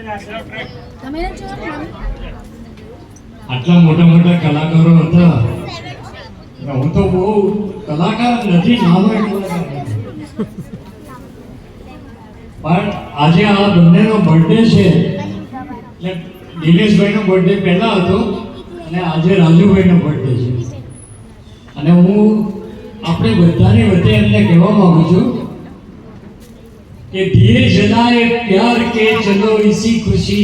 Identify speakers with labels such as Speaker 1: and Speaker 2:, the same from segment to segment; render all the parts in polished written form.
Speaker 1: આટલા મોટા મોટા કલાકારો હતા, હું તો બહુ કલાકાર નથી, નાનો એક કલાકાર નથી. પણ આજે આ બંનેનો બર્થડે છે, એટલે દિનેશભાઈનો બર્થડે પહેલા હતો અને આજે રાજુભાઈનો બર્થડે છે. અને હું આપણે બધાની વચ્ચે એમને કહેવા માંગુ છું कि दिए जलाए प्यार के चलो इसी खुशी,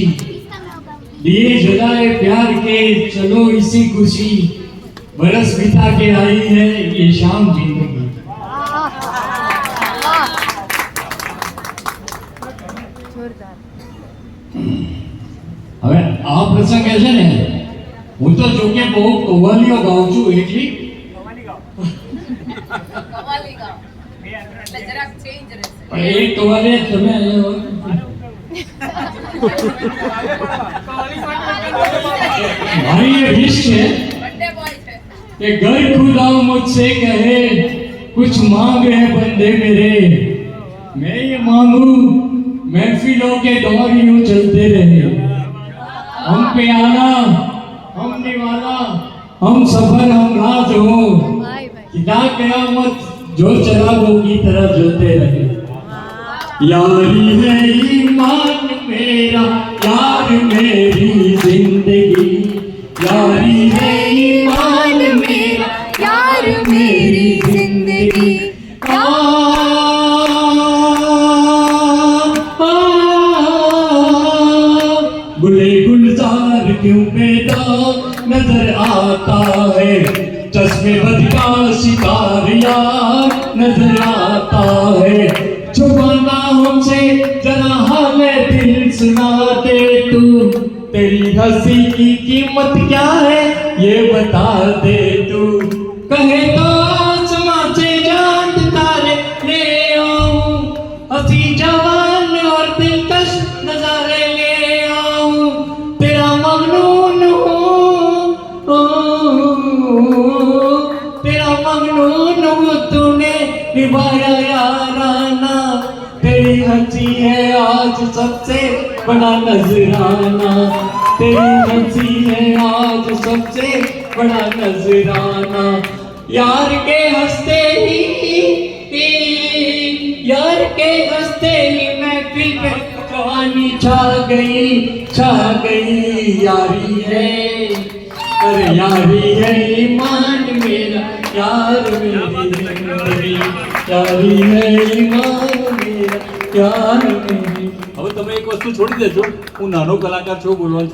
Speaker 1: दिए जलाए प्यार के चलो इसी खुशी, बरस बिता के आई है ये शाम जिंदगी. હવે આ પ્રસંગે છે ને, હું તો જોકે બહુ કવ્વાલીઓ ગાઉં છું, એટલી એક કવાલે તમે મારી ये विश है कि घर खुदा मुझसे कहे कुछ मांग है बंदे मेरे, मैं ये मांगू महफिलों के दौर यूं चलते रहे, हम पे आना हम निवाला हम सफर हम राज हो, किदा कयामत जो चरागों की तरह जलते रहे. यारी है ईमान मेरा यार मेरी जिंदगी, यारी है ईमान मेरा
Speaker 2: यार मेरी जिंदगी.
Speaker 1: गुले गुलजार क्यों पैदा नजर आता है, चश्मे बद का शिकार यार नजर आता है, छुपाना हमसे जरा हाले दिल सुना दे तू, तेरी हंसी की कीमत क्या है ये बता दे तू, कहे तो आसमां से चांद तारे ले आऊं, हंसी जवान और दिलकश नजारे ले आऊं, तेरा मगनून हूँ तेरा मगनून हूँ, तूने निभाया याराना, तेरी हंसी है आज सबसे बड़ा नजराना, तेरी हंसी है आज सबसे बड़ा नजराना, यार के हंसते ही महफिल पे जवानी छा गई, यारी है अरे यारी है ईमान मेरा यार मेरी जिंदगी, यारी है ईमान मेरा यार मेरी.
Speaker 3: હવે તમે એક વસ્તુ છોડી દેજો, હું નાનો કલાકાર છું, બોલવાનું